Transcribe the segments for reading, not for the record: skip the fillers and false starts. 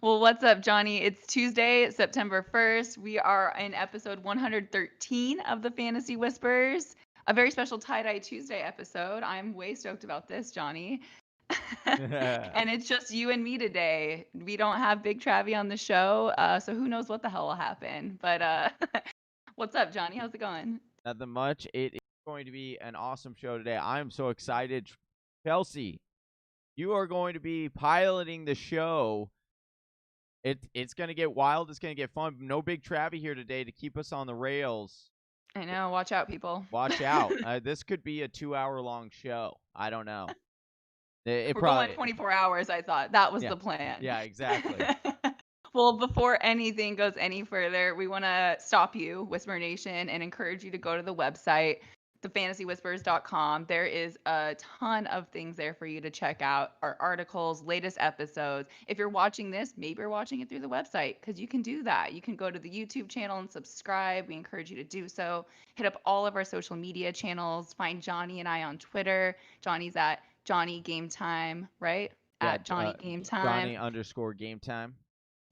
Well, what's up, Johnny? It's Tuesday, September 1st. We are in episode 113 of the Fantasy Whispers, a very special tie-dye Tuesday episode. I'm way stoked about this, Johnny. And it's just you and me today. We don't have Big Travie on the show, so who knows what the hell will happen. But what's up, Johnny? How's it going? Nothing much. It is going to be an awesome show today. I am so excited. Chelsea, you are going to be piloting the show. It's going to get wild. It's going to get fun. No Big Travie here today to keep us on the rails. I know. Watch out, people. Watch out. This could be a 2-hour-long show. I don't know. We're going 24 hours, I thought. That was the plan. Yeah, exactly. Well, before anything goes any further, we want to stop you, Whisper Nation, and encourage you to go to the website, thefantasywhispers.com. There is a ton of things there for you to check out, our articles, latest episodes. If you're watching this, maybe you're watching it through the website, because you can do that. You can go to the YouTube channel and subscribe. We encourage you to do so. Hit up all of our social media channels. Find Johnny and I on Twitter. Johnny's at Johnny Game Time, right? Yeah, at Johnny Game Time. Johnny_Game Time.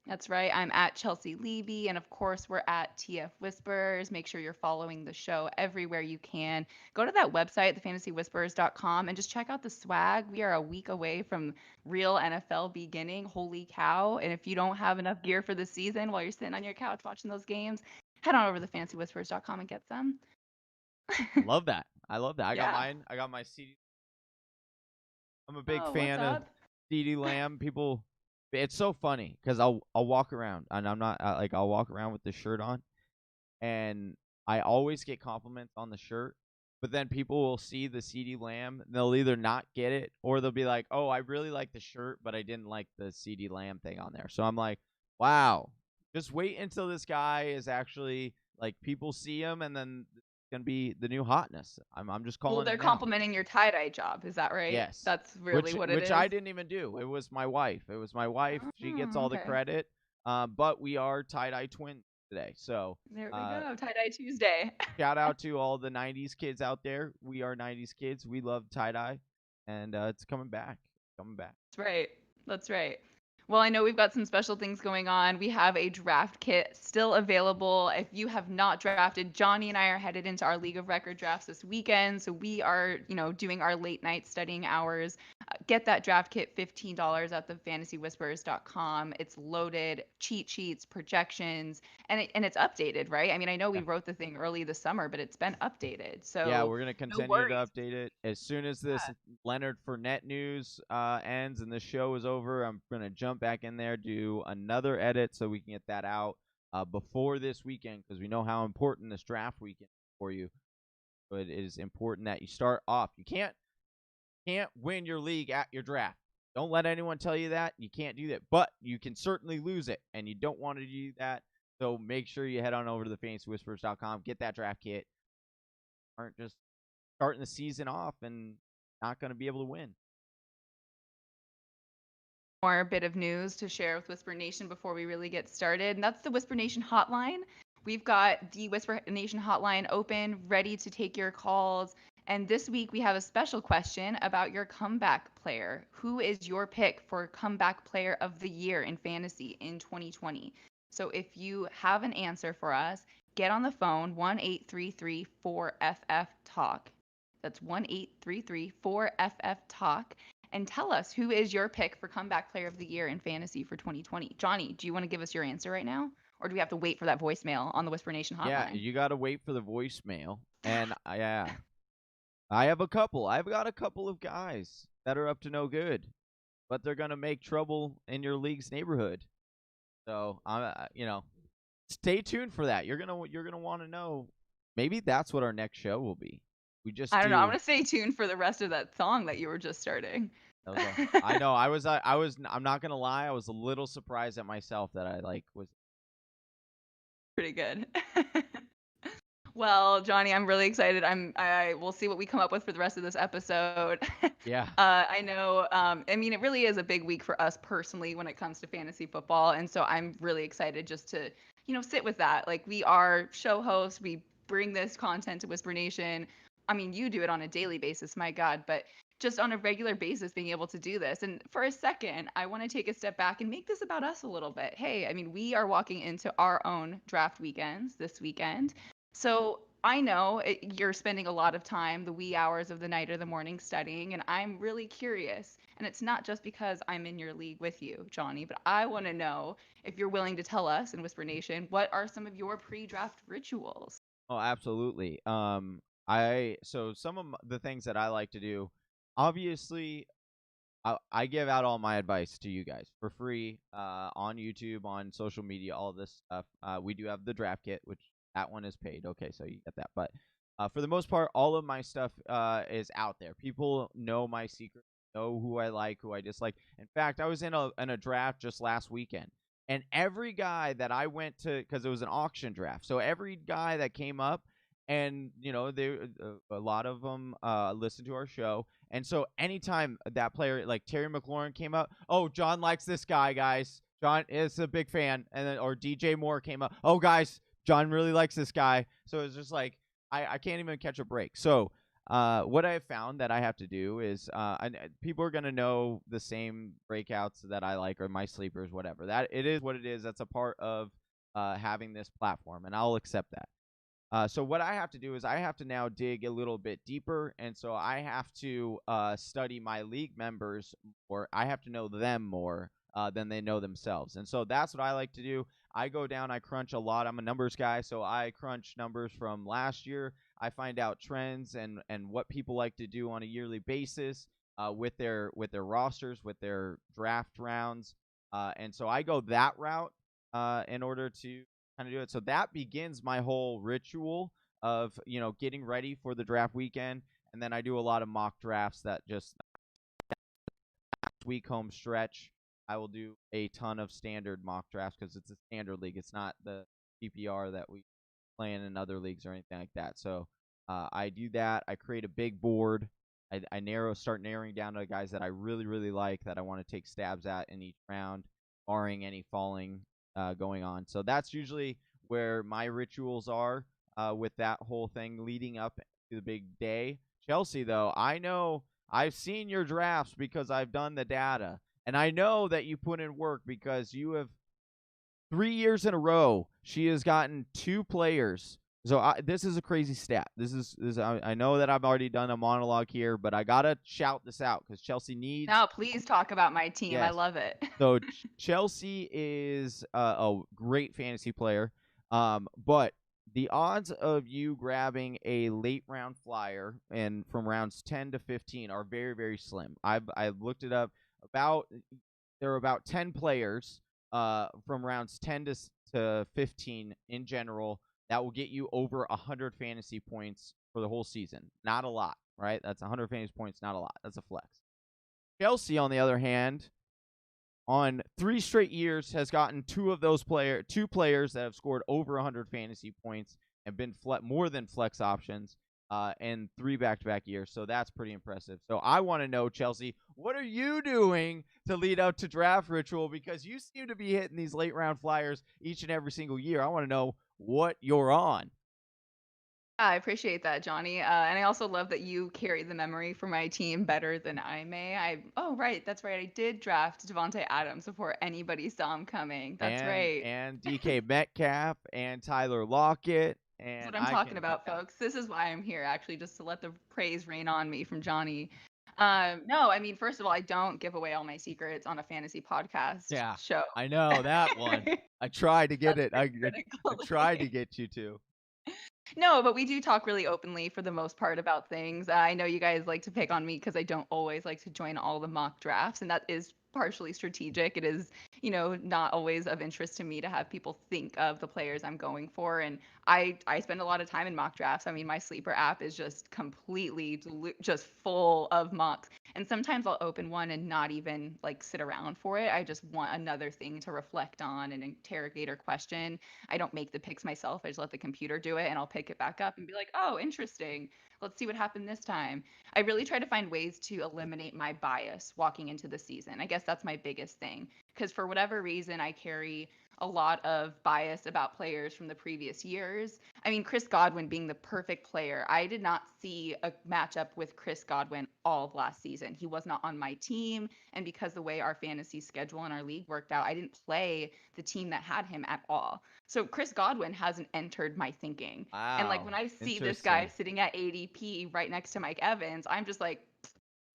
That's right. I'm at Chelsea Levy. And of course, we're at TF Whispers. Make sure you're following the show everywhere you can. Go to that website, thefantasywhispers.com, and just check out the swag. We are a week away from real NFL beginning. Holy cow. And if you don't have enough gear for the season while you're sitting on your couch watching those games, head on over to thefantasywhispers.com and get some. Love that. I love that. I got mine. I got my CD. I'm a big fan of CeeDee Lamb. People... It's so funny because I'll walk around and I'm not I'll walk around with the shirt on, and I always get compliments on the shirt. But then people will see the CeeDee Lamb, and they'll either not get it or they'll be like, "Oh, I really like the shirt, but I didn't like the CeeDee Lamb thing on there." So I'm like, "Wow, just wait until this guy is actually like people see him, and then it's gonna be the new hotness." I'm just calling. Well, they're complimenting your tie-dye job. Is that right? Yes. That's really what it is. Which I didn't even do. It was my wife. She gets all the credit. But we are tie-dye twins today. So there we go. Tie-dye Tuesday. Shout out to all the 90s kids out there. We are 90s kids. We love tie-dye. And it's coming back. That's right. Well, I know we've got some special things going on. We have a draft kit still available. If you have not drafted, Johnny and I are headed into our League of Record drafts this weekend. So we are, doing our late night studying hours. Get that draft kit, $15 at thefantasywhispers.com. It's loaded, cheat sheets, projections, and it's updated, right? I mean, I know we wrote the thing early this summer, but it's been updated. So yeah, we're gonna continue to update it as soon as this Leonard Fournette news ends and the show is over. I'm gonna jump back in there, do another edit so we can get that out before this weekend, because we know how important this draft weekend is for you. So it is important that you start off. You can't win your league at your draft. Don't let anyone tell you that. You can't do that. But you can certainly lose it, and you don't want to do that. So make sure you head on over to thefantasywhispers.com, get that draft kit. Aren't just starting the season off and not going to be able to win. More bit of news to share with Whisper Nation before we really get started, and that's the Whisper Nation hotline. We've got the Whisper Nation hotline open, ready to take your calls. And this week we have a special question about your comeback player. Who is your pick for comeback player of the year in fantasy in 2020? So if you have an answer for us, get on the phone, 1-833-4FF-TALK. That's 1-833-4FF-TALK. And tell us, who is your pick for comeback player of the year in fantasy for 2020? Johnny, do you want to give us your answer right now? Or do we have to wait for that voicemail on the Whisper Nation hotline? Yeah, you got to wait for the voicemail. And I have a couple. I've got a couple of guys that are up to no good, but they're going to make trouble in your league's neighborhood. So, stay tuned for that. You're going to want to know. Maybe that's what our next show will be. I don't know. I'm going to stay tuned for the rest of that song that you were just starting. I know. I'm not going to lie. I was a little surprised at myself that I was pretty good. Well, Johnny, I'm really excited. We'll see what we come up with for the rest of this episode. Yeah. I know. I mean, it really is a big week for us personally when it comes to fantasy football, and so I'm really excited just to, sit with that. Like, we are show hosts. We bring this content to Whisper Nation. I mean, you do it on a daily basis, my God, but just on a regular basis being able to do this. And for a second, I want to take a step back and make this about us a little bit. Hey, I mean, we are walking into our own draft weekends this weekend. So I know you're spending a lot of time, the wee hours of the night or the morning studying, and I'm really curious. And it's not just because I'm in your league with you, Johnny, but I want to know if you're willing to tell us in Whisper Nation, what are some of your pre-draft rituals? Oh, absolutely. So some of the things that I like to do, obviously, I give out all my advice to you guys for free on YouTube, on social media, all this stuff. We do have the draft kit, which that one is paid. Okay, so you get that. But for the most part, all of my stuff is out there. People know my secret, know who I like, who I dislike. In fact, I was in a draft just last weekend, and every guy that I went to, because it was an auction draft, so every guy that came up, and they a lot of them listen to our show. And so anytime that player like Terry McLaurin came up, oh, John likes this guy, guys. John is a big fan. And then, or DJ Moore came up, oh, guys, John really likes this guy. So it's just like, I can't even catch a break. So what I have found that I have to do is, people are going to know the same breakouts that I like, or my sleepers, whatever. That it is what it is. That's a part of having this platform, and I'll accept that. So what I have to do is I have to now dig a little bit deeper, and so I have to study my league members more. I have to know them more than they know themselves, and so that's what I like to do. I go down, I crunch a lot. I'm a numbers guy, so I crunch numbers from last year. I find out trends and what people like to do on a yearly basis with their rosters, with their draft rounds, and so I go that route in order to kind of do it. So that begins my whole ritual of, getting ready for the draft weekend. And then I do a lot of mock drafts that just week home stretch. I will do a ton of standard mock drafts because it's a standard league. It's not the PPR that we play in other leagues or anything like that. So I do that. I create a big board. I start narrowing down to the guys that I really, really like, that I want to take stabs at in each round, barring any falling going on. So that's usually where my rituals are with that whole thing leading up to the big day. Chelsea, though, I know I've seen your drafts because I've done the data, and I know that you put in work because you have 3 years in a row. She has gotten 2 players. So this is a crazy stat. I know that I've already done a monologue here, but I gotta shout this out because Chelsea needs. Now, please talk about my team. Yes. I love it. So Chelsea is a great fantasy player, but the odds of you grabbing a late round flyer and from rounds 10 to 15 are very, very slim. I've looked it up. There are about 10 players from rounds 10 to 15 in general that will get you over 100 fantasy points for the whole season. Not a lot, right? That's 100 fantasy points, not a lot. That's a flex. Chelsea, on the other hand, on 3 straight years has gotten 2 players that have scored over 100 fantasy points and been more than flex options in 3 back-to-back years. So that's pretty impressive. So I want to know, Chelsea, what are you doing to lead up to draft ritual? Because you seem to be hitting these late round flyers each and every single year. I want to know what you're on. I appreciate that, Johnny. And I also love that you carry the memory for my team better than I may. Oh, right. That's right. I did draft Devontae Adams before anybody saw him coming. That's right. And DK Metcalf and Tyler Lockett. And That's what I'm talking about, folks. This is why I'm here, actually, just to let the praise rain on me from Johnny. No, I mean, first of all, I don't give away all my secrets on a fantasy podcast show. I know that one. I tried to get it. I tried to get you to. No, but we do talk really openly for the most part about things. I know you guys like to pick on me because I don't always like to join all the mock drafts, and that is partially strategic. It is, not always of interest to me to have people think of the players I'm going for. And I spend a lot of time in mock drafts. I mean, my sleeper app is just completely just full of mocks. And sometimes I'll open one and not even like sit around for it. I just want another thing to reflect on, an interrogator question. I don't make the picks myself. I just let the computer do it, and I'll pick it back up and be like, oh, interesting. Let's see what happened this time. I really try to find ways to eliminate my bias walking into the season. I guess that's my biggest thing, because for whatever reason, I carry a lot of bias about players from the previous years. I mean, Chris Godwin being the perfect player. I did not see a matchup with Chris Godwin all of last season. He was not on my team. And because the way our fantasy schedule in our league worked out, I didn't play the team that had him at all. So Chris Godwin hasn't entered my thinking. And like when Wow, I see this guy interesting. sitting at ADP right next to Mike Evans, I'm just like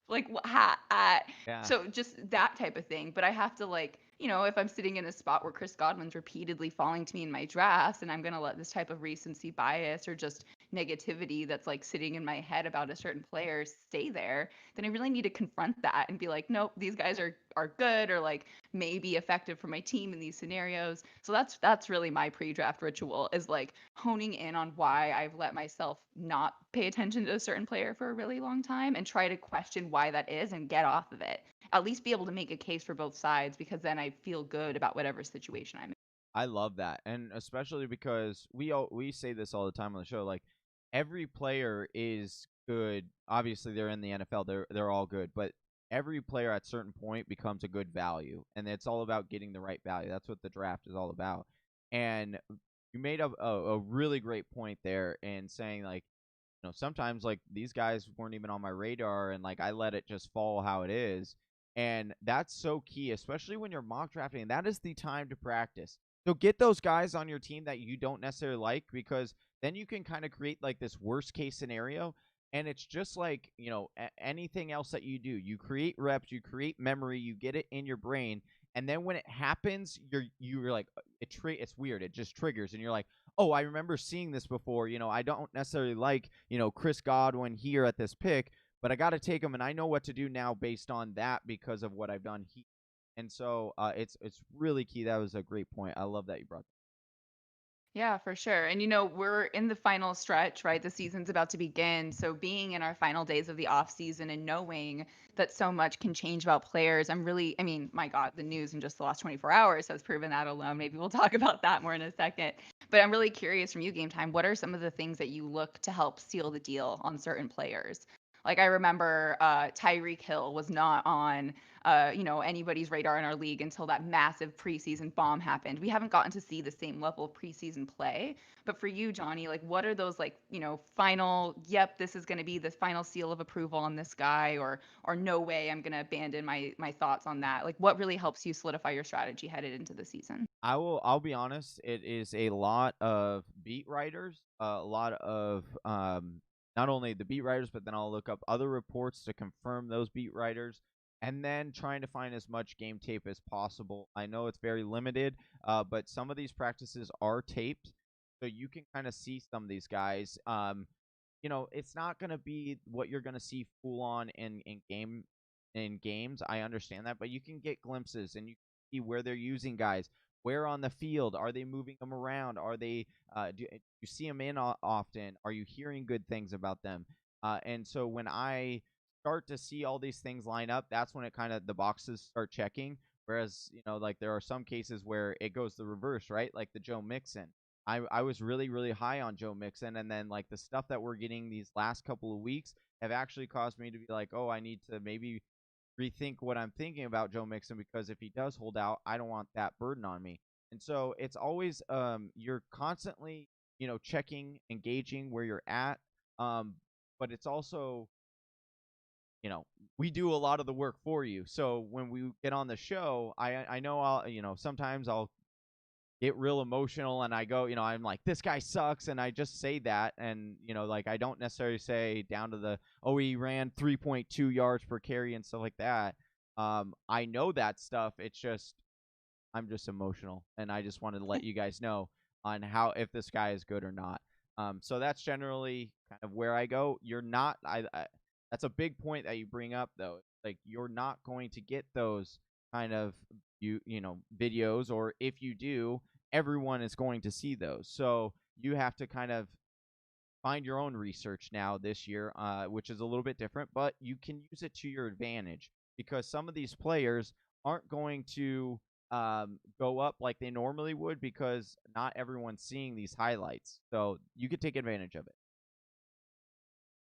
Yeah. so just that type of thing. But I have to like, if I'm sitting in a spot where Chris Godwin's repeatedly falling to me in my drafts and I'm going to let this type of recency bias or just negativity that's like sitting in my head about a certain player stay there, then I really need to confront that and be like, nope, these guys are good or like maybe effective for my team in these scenarios. So that's really my pre-draft ritual, is like honing in on why I've let myself not pay attention to a certain player for a really long time and try to question why that is and get off of it. At least be able to make a case for both sides, because then I feel good about whatever situation I'm in. I love that, and especially because we say this all the time on the show. Like every player is good. Obviously, they're in the NFL. They're all good, but every player at a certain point becomes a good value, and it's all about getting the right value. That's what the draft is all about. And you made a really great point there in saying like, sometimes like these guys weren't even on my radar and like I let it just fall how it is. And that's so key, especially when you're mock drafting. That is the time to practice. So get those guys on your team that you don't necessarily like, because then you can kind of create like this worst case scenario. And it's just like, anything else that you do. You create reps, you create memory, you get it in your brain. And then when it happens, you're like it's weird. It just triggers and you're like, oh, I remember seeing this before. I don't necessarily like, Chris Godwin here at this pick, but I got to take him, and I know what to do now based on that because of what I've done here. And so it's really key. That was a great point. I love that you brought that. Yeah, for sure. And we're in the final stretch, right? The season's about to begin. So being in our final days of the off season and knowing that so much can change about players, I mean, my God, the news in just the last 24 hours has proven that alone. Maybe we'll talk about that more in a second. But I'm really curious from you, Game Time, what are some of the things that you look to help seal the deal on certain players? Like I remember Tyreek Hill was not on anybody's radar in our league until that massive preseason bomb happened. We haven't gotten to see the same level of preseason play. But for you, Johnny, like what are those like, final, yep, this is going to be the final seal of approval on this guy, or no way I'm going to abandon my thoughts on that. Like what really helps you solidify your strategy headed into the season? I'll be honest, it is a lot of beat writers, a lot of not only the beat writers, but then I'll look up other reports to confirm those beat writers, and then trying to find as much game tape as possible. I know it's very limited, but some of these practices are taped, so you can kind of see some of these guys. It's not going to be what you're going to see full on in games. I understand that, but you can get glimpses and you can see where they're using guys. Where on the field are they moving them around? Are they do you see them in often? Are you hearing good things about them? And so when I start to see all these things line up, that's when it kind of the boxes start checking. Whereas like there are some cases where it goes the reverse, right? Like the Joe Mixon. I was really really high on Joe Mixon, and then like the stuff that we're getting these last couple of weeks have actually caused me to be like, oh, I need to maybe rethink what I'm thinking about Joe Mixon, because if he does hold out, I don't want that burden on me. And so it's always you're constantly checking, engaging where you're at, um, but it's also we do a lot of the work for you. So when we get on the show, I know I'll sometimes I'll get real emotional and I go, I'm like, this guy sucks. And I just say that. And, like, I don't necessarily say down to the, oh, he ran 3.2 yards per carry and stuff like that. I know that stuff. It's just, I'm just emotional. And I just wanted to let you guys know on how, if this guy is good or not. So that's generally kind of where I go. You're not, that's a big point that you bring up though. Like, you're not going to get those kind of videos, or if you do, everyone is going to see those. So you have to kind of find your own research now this year, which is a little bit different, but you can use it to your advantage, because some of these players aren't going to go up like they normally would, because not everyone's seeing these highlights. So you could take advantage of it.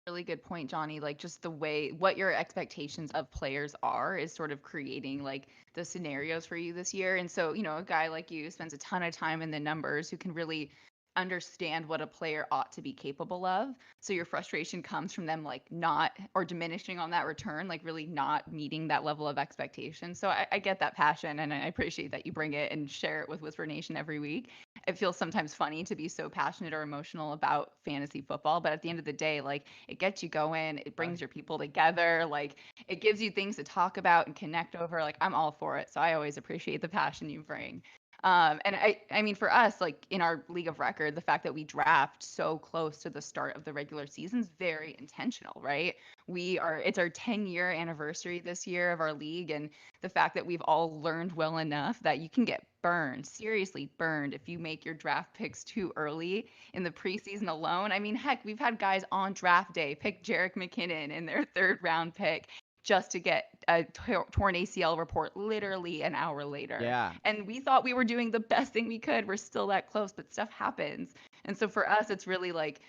Really good point, Johnny. Like just the way what your expectations of players are is sort of creating like the scenarios for you this year. And so, a guy like you spends a ton of time in the numbers who can really understand what a player ought to be capable of. So your frustration comes from them like not or diminishing on that return, like really not meeting that level of expectation. So I get that passion, and I appreciate that you bring it and share it with Whisper Nation every week. It feels sometimes funny to be so passionate or emotional about fantasy football, but at the end of the day, like it gets you going, it brings your people together, like it gives you things to talk about and connect over. Like I'm all for it. So I always appreciate the passion you bring. And I mean, for us, like in our league of record, the fact that we draft so close to the start of the regular season is very intentional, right? It's our 10-year anniversary this year of our league. And the fact that we've all learned well enough that you can get burned, seriously burned, if you make your draft picks too early in the preseason alone. I mean, heck, we've had guys on draft day pick Jerick McKinnon in their third round pick just to get a torn ACL report literally an hour later. Yeah. And we thought we were doing the best thing we could. We're still that close, but stuff happens. And so for us, it's really like,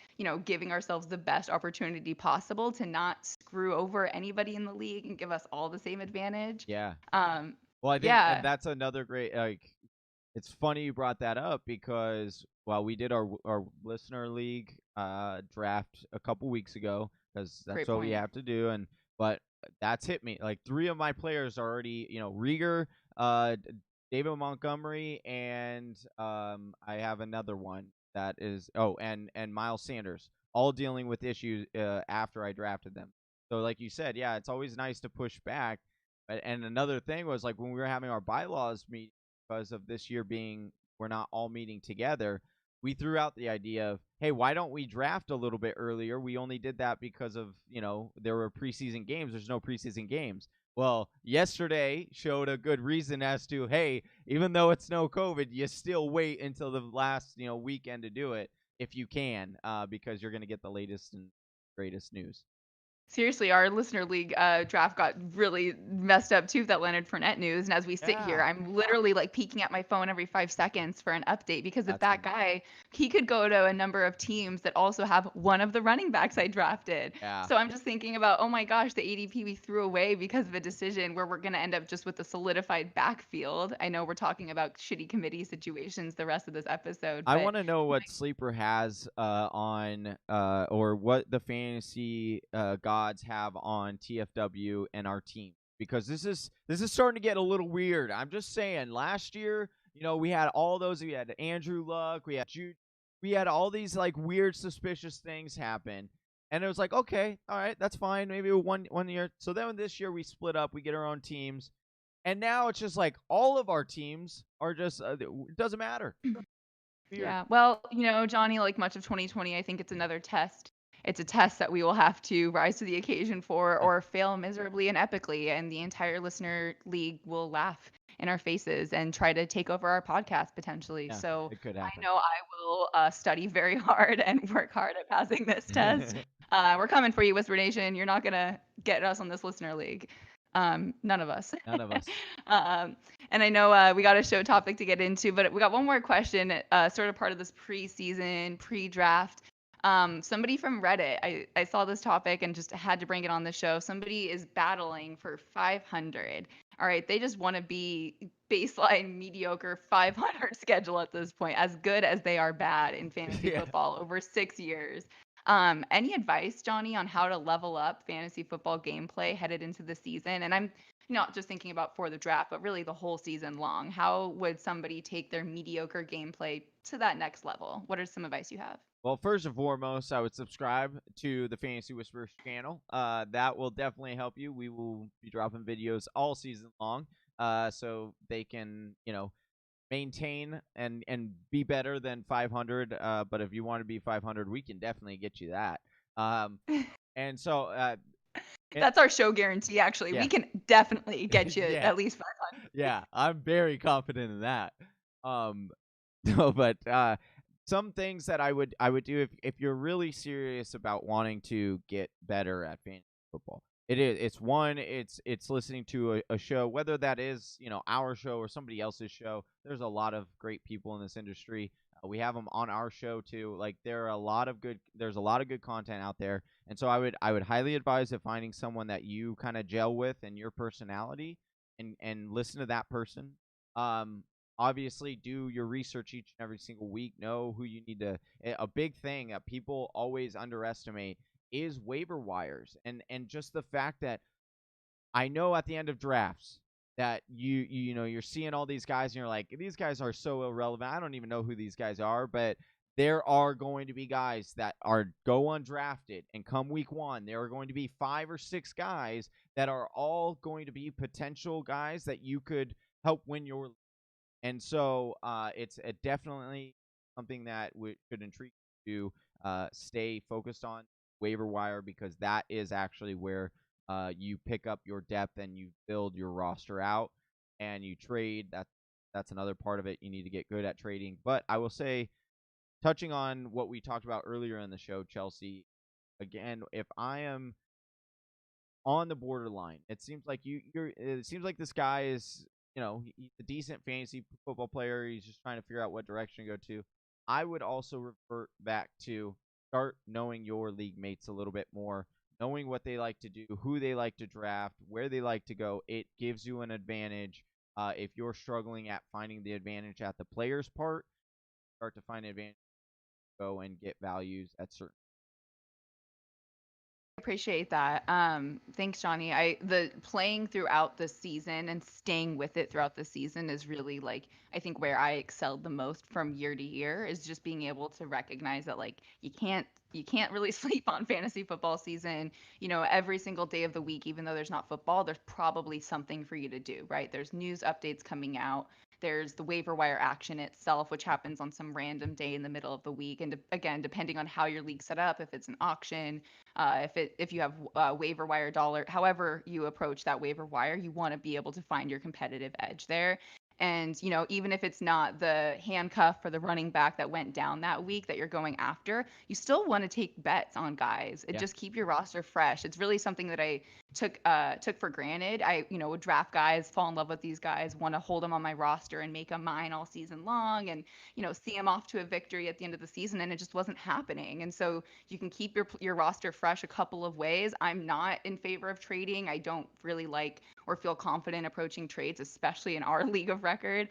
giving ourselves the best opportunity possible to not screw over anybody in the league and give us all the same advantage. Yeah. Um, Well, I think yeah, that's another great it's funny you brought that up because we did our listener league draft a couple weeks ago because that's great what we point. have to do, but that's hit me. Like 3 of my players are already, Rieger, David Montgomery, and I have another one that is and Miles Sanders, all dealing with issues after I drafted them. So like you said, yeah, it's always nice to push back. And another thing was like when we were having our bylaws meet because of this year being we're not all meeting together, we threw out the idea of, hey, why don't we draft a little bit earlier? We only did that because of, there were preseason games. There's no preseason games. Well, yesterday showed a good reason as to, hey, even though it's no COVID, you still wait until the last, weekend to do it if you can, because you're going to get the latest and greatest news. Seriously, our listener league draft got really messed up too with that Leonard Fournette news. And as we sit here, Yeah. I'm literally like peeking at my phone every 5 seconds for an update because if That's that guy, he could go to a number of teams that also have one of the running backs I drafted. Yeah. So I'm just thinking about, oh my gosh, the ADP we threw away because of a decision where we're going to end up just with a solidified backfield. I know we're talking about shitty committee situations the rest of this episode, I but want to know what Sleeper has on or what the fantasy gods have on TFW and our team, because this is starting to get a little weird. I'm just saying. Last year, we had all those. We had Andrew Luck. We had Jude. We had all these like weird, suspicious things happen, and it was like, okay, all right, that's fine. Maybe one year. So then this year we split up. We get our own teams. And now it's just like all of our teams are just it doesn't matter. Weird. Yeah. Well, Johnny, like much of 2020, I think it's another test. It's a test that we will have to rise to the occasion for or fail miserably and epically. And the entire listener league will laugh in our faces and try to take over our podcast potentially. Yeah, So it could I happen. know I will study very hard and work hard at passing this test. We're coming for you, Whisper Nation. You're not going to get us on this listener league. None of us. None of us. And I know we got a show topic to get into, but we got one more question, sort of part of this preseason, pre-draft. Somebody from Reddit, I saw this topic and just had to bring it on the show. Somebody is battling for 500. All right, they just want to be baseline mediocre 500 schedule at this point, as good as they are bad in fantasy football over 6 years. Any advice, Johnny, on how to level up fantasy football gameplay headed into the season? And I'm not just thinking about for the draft, but really the whole season long. How would somebody take their mediocre gameplay to that next level? What are some advice you have? Well, first and foremost, I would subscribe to the Fantasy Whisperers channel. That will definitely help you. We will be dropping videos all season long, so they can, maintain and be better than 500. But if you want to be 500, we can definitely get you that. And so that's our show guarantee. Actually, we can definitely get you at least 500. Yeah, I'm very confident in that. No, but some things that I would do if you're really serious about wanting to get better at fantasy football. It's listening to a show, whether that is, our show or somebody else's show. There's a lot of great people in this industry. We have them on our show too. Like there's a lot of good content out there. And so I would highly advise of finding someone that you kind of gel with and your personality and listen to that person. obviously do your research each and every single week. Know who you need to. A big thing that people always underestimate is waiver wires, and just the fact that I know at the end of drafts that you're seeing all these guys and you're like, these guys are so irrelevant. I don't even know who these guys are, but there are going to be guys that are go undrafted, and come week 1, there are going to be 5 or 6 guys that are all going to be potential guys that you could help win your. And so it's definitely something that should intrigue you to stay focused on waiver wire, because that is actually where you pick up your depth and you build your roster out and you trade. That's another part of it. You need to get good at trading. But I will say, touching on what we talked about earlier in the show, Chelsea, again, if I am on the borderline, it seems like it seems like this guy is, he's a decent fantasy football player. He's just trying to figure out what direction to go to. I would also revert back to start knowing your league mates a little bit more, knowing what they like to do, who they like to draft, where they like to go. It gives you an advantage. If you're struggling at finding the advantage at the players part, start to find advantage, go and get values at certain. Appreciate that. Thanks, Johnny. The playing throughout the season and staying with it throughout the season is really like I think where I excelled the most from year to year is just being able to recognize that like you can't really sleep on fantasy football season. Every single day of the week, even though there's not football, there's probably something for you to do, right? There's news updates coming out. There's the waiver wire action itself, which happens on some random day in the middle of the week. And again, depending on how your league's set up, if it's an auction, if you have waiver wire dollar, however you approach that waiver wire, you want to be able to find your competitive edge there. And even if it's not the handcuff for the running back that went down that week that you're going after, you still want to take bets on guys. It Yeah. just keep your roster fresh. It's really something that I took for granted. I would draft guys, fall in love with these guys, want to hold them on my roster and make them mine all season long, and see them off to a victory at the end of the season, and it just wasn't happening. And so you can keep your roster fresh a couple of ways. I'm not in favor of trading. I don't really like or feel confident approaching trades, especially in our league of record.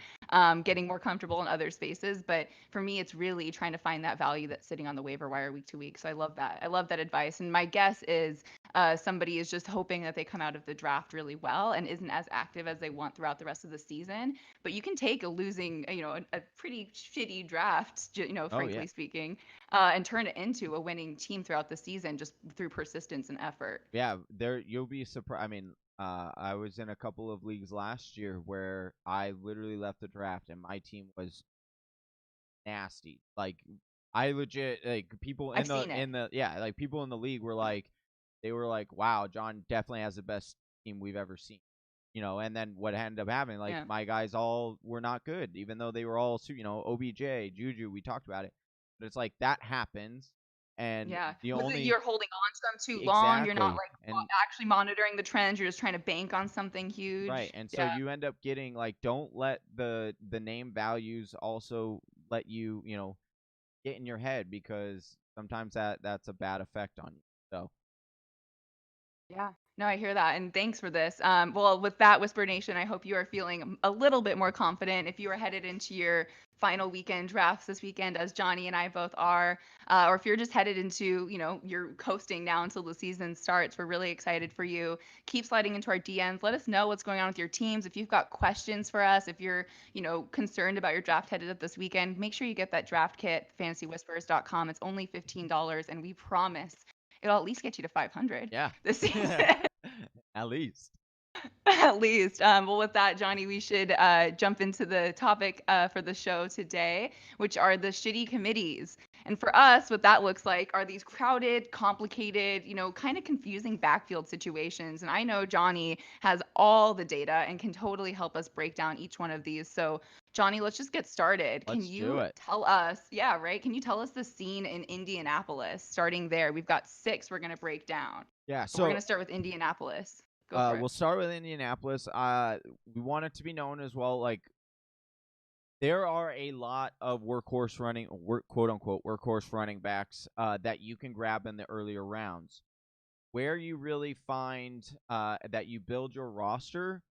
Getting more comfortable in other spaces, but for me, it's really trying to find that value that's sitting on the waiver wire week to week. So I love that. I love that advice. And my guess is somebody is just hoping that they come out of the draft really well and isn't as active as they want throughout the rest of the season. But you can take a losing, a pretty shitty draft, frankly speaking, and turn it into a winning team throughout the season just through persistence and effort. Yeah, you'll be surprised. I mean, I was in a couple of leagues last year where I literally left the draft and my team was nasty. Like, I legit, like, people I've seen it. like people in the league were like, they were like, wow, John definitely has the best team we've ever seen. And then what ended up happening, like, Yeah. my guys all were not good, even though they were all, OBJ, Juju, we talked about it. But it's like that happens, and Yeah. the Was it only you're holding on to them too long? You're not exactly, like and actually monitoring the trends. You're just trying to bank on something right, huge. and so Yeah. you end up getting like, don't let the name values also let you get in your head, because sometimes that's a bad effect on you. So Yeah. No, I hear that. And thanks for this. Well, with that, Whisper Nation, I hope you are feeling a little bit more confident if you are headed into your final weekend drafts this weekend, as Johnny and I both are, or if you're just headed into, you're coasting now until the season starts. We're really excited for you. Keep sliding into our DMs. Let us know what's going on with your teams. If you've got questions for us, if you're, concerned about your draft headed up this weekend, make sure you get that draft kit, fantasywhispers.com. It's only $15, and we promise it'll at least get you to 500 yeah, this season. at least. At least. Well, with that, Johnny, we should jump into the topic for the show today, which are the shitty committees. And for us, what that looks like are these crowded, complicated, kind of confusing backfield situations. And I know Johnny has all the data and can totally help us break down each one of these. So, Johnny, let's just get started. Can Let's do you it. tell us, yeah, right? Can you tell us the scene in Indianapolis? Starting there, we've got 6 we're going to break down. Yeah, But we're going so to start with Indianapolis. Go for it. we'll start with Indianapolis. We want it to be known as well, like, there are a lot of quote unquote workhorse running backs that you can grab in the earlier rounds. Where you really find that you build your roster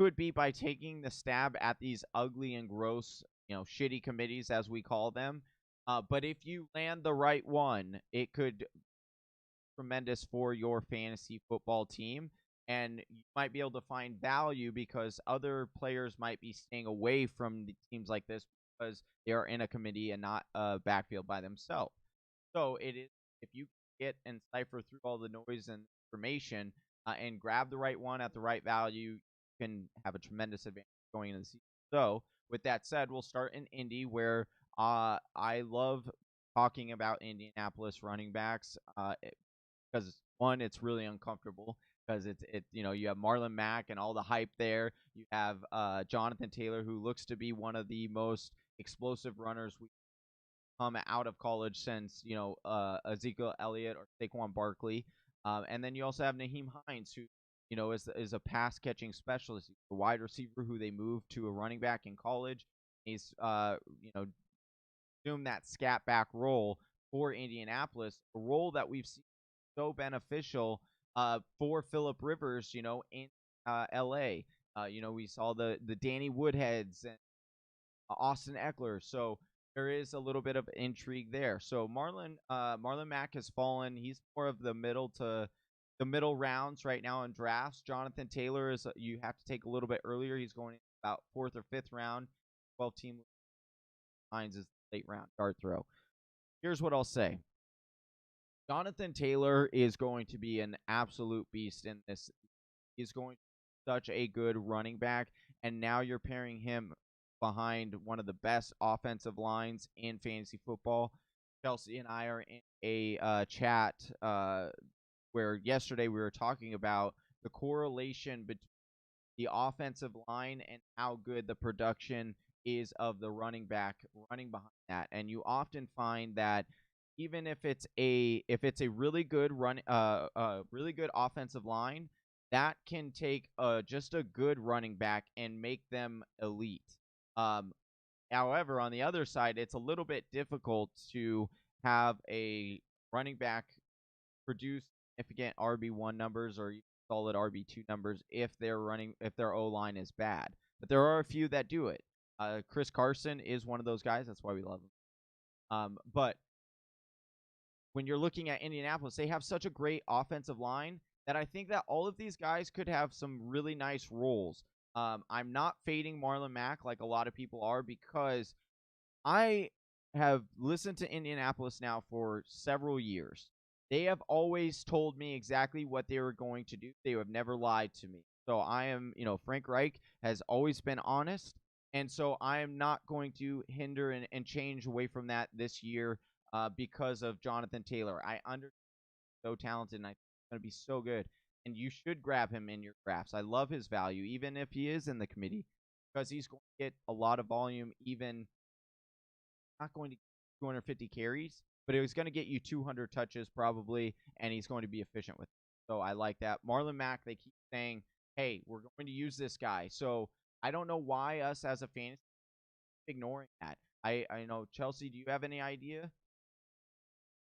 could be by taking the stab at these ugly and gross, shitty committees as we call them. But if you land the right one, it could be tremendous for your fantasy football team. And you might be able to find value because other players might be staying away from the teams like this because they are in a committee and not a backfield by themselves. So it is, if you get and cipher through all the noise and information and grab the right one at the right value, you can have a tremendous advantage going into the season. So with that said, we'll start in Indy, where I love talking about Indianapolis running backs because one, it's really uncomfortable because you have Marlon Mack and all the hype there. You have Jonathan Taylor, who looks to be one of the most explosive runners we come out of college since Ezekiel Elliott or Saquon Barkley, and then you also have Nahim Heinz, who is a pass catching specialist. He's a wide receiver who they moved to a running back in college. He's assumed that scat back role for Indianapolis, a role that we've seen so beneficial for Phillip Rivers, in L.A. We saw the Danny Woodheads and Austin Eckler. So there is a little bit of intrigue there. So Marlon Mack has fallen. He's more of the middle rounds right now in drafts. Jonathan Taylor you have to take a little bit earlier. He's going about 4th or 5th round. 12-team Heinz is late round dart throw. Here's what I'll say. Jonathan Taylor is going to be an absolute beast in this. He's going to be such a good running back, and now you're pairing him behind one of the best offensive lines in fantasy football. Chelsea and I are in a chat where yesterday we were talking about the correlation between the offensive line and how good the production is of the running back running behind that. And you often find that even if it's a really good really good offensive line, that can take just a good running back and make them elite. However, on the other side, it's a little bit difficult to have a running back produce significant RB1 numbers or even solid RB2 numbers if their O-line is bad. But there are a few that do it. Chris Carson is one of those guys. That's why we love him. But when you're looking at Indianapolis, they have such a great offensive line that I think that all of these guys could have some really nice roles. I'm not fading Marlon Mack like a lot of people are because I have listened to Indianapolis now for several years. They have always told me exactly what they were going to do. They have never lied to me. So I am, Frank Reich has always been honest. And so I am not going to hinder and change away from that this year because of Jonathan Taylor. I understand he's so talented and I think he's going to be so good. And you should grab him in your drafts. I love his value, even if he is in the committee, because he's going to get a lot of volume, even not going to get 250 carries, but he's going to get you 200 touches probably, and he's going to be efficient with it. So I like that. Marlon Mack, they keep saying, hey, we're going to use this guy. So I don't know why us as a fan ignoring that. I know, Chelsea, do you have any idea?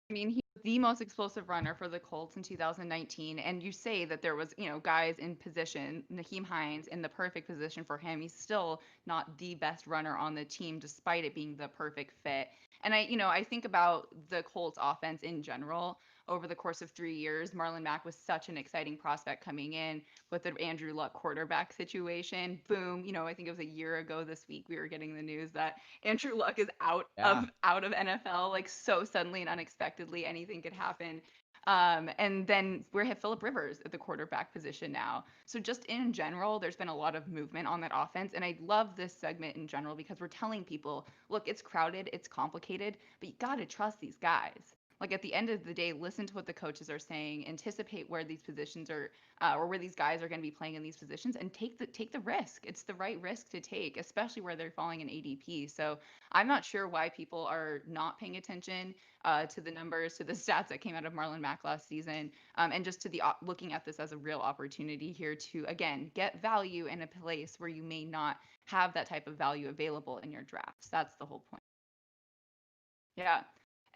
I mean, he was the most explosive runner for the Colts in 2019. And you say that there was, guys in position, Nahim Heinz in the perfect position for him. He's still not the best runner on the team, despite it being the perfect fit. And I think about the Colts offense in general. Over the course of 3 years, Marlon Mack was such an exciting prospect coming in with the Andrew Luck quarterback situation. Boom, I think it was a year ago this week we were getting the news that Andrew Luck is out of NFL, like so suddenly and unexpectedly. Anything could happen. And then we have Phillip Rivers at the quarterback position now. So just in general, there's been a lot of movement on that offense. And I love this segment in general because we're telling people, look, it's crowded, it's complicated, but you got to trust these guys. Like at the end of the day, listen to what the coaches are saying, anticipate where these positions are or where these guys are going to be playing in these positions, and take the risk. It's the right risk to take, especially where they're falling in ADP. So I'm not sure why people are not paying attention to the numbers, to the stats that came out of Marlon Mack last season, and just to the looking at this as a real opportunity here to again get value in a place where you may not have that type of value available in your drafts. That's the whole point. Yeah.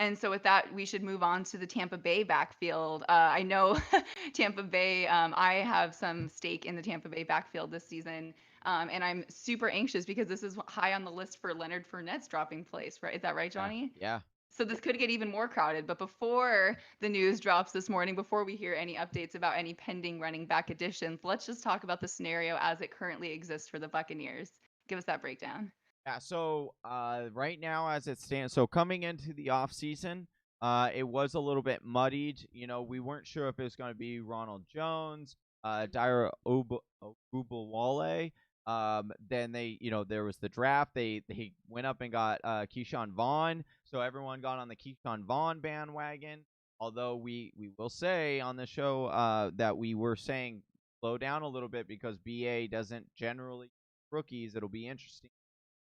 And so with that, we should move on to the Tampa Bay backfield. I know Tampa Bay, I have some stake in the Tampa Bay backfield this season. And I'm super anxious because this is high on the list for Leonard Fournette's dropping place, right? Is that right, Johnny? Yeah. So this could get even more crowded. But before the news drops this morning, before we hear any updates about any pending running back additions, let's just talk about the scenario as it currently exists for the Buccaneers. Give us that breakdown. Yeah, so right now as it stands, so coming into the offseason, it was a little bit muddied. You know, we weren't sure if it was going to be Ronald Jones, Dyer Ubawale. Then there was the draft. They went up and got Keyshawn Vaughn. So everyone got on the Keyshawn Vaughn bandwagon. Although we will say on the show that we were saying slow down a little bit because BA doesn't generally rookies. It'll be interesting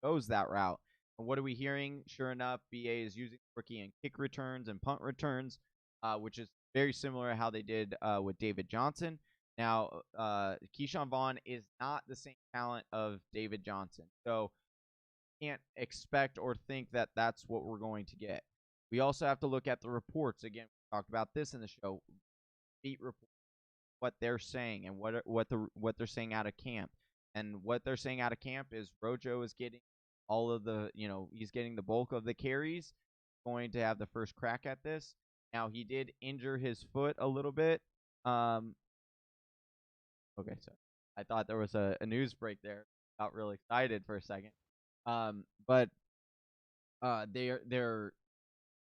goes that route. And what are we hearing? Sure enough, BA is using rookie in kick returns and punt returns, which is very similar to how they did with David Johnson. Now, Keyshawn Vaughn is not the same talent of David Johnson. So can't expect or think that that's what we're going to get. We also have to look at the reports. Again, we talked about this in the show. Beat reports, what they're saying and what they're saying out of camp. And what they're saying out of camp is Rojo is getting all of the, he's getting the bulk of the carries, going to have the first crack at this. Now, he did injure his foot a little bit. Okay, so I thought there was a news break there. Got really excited for a second. But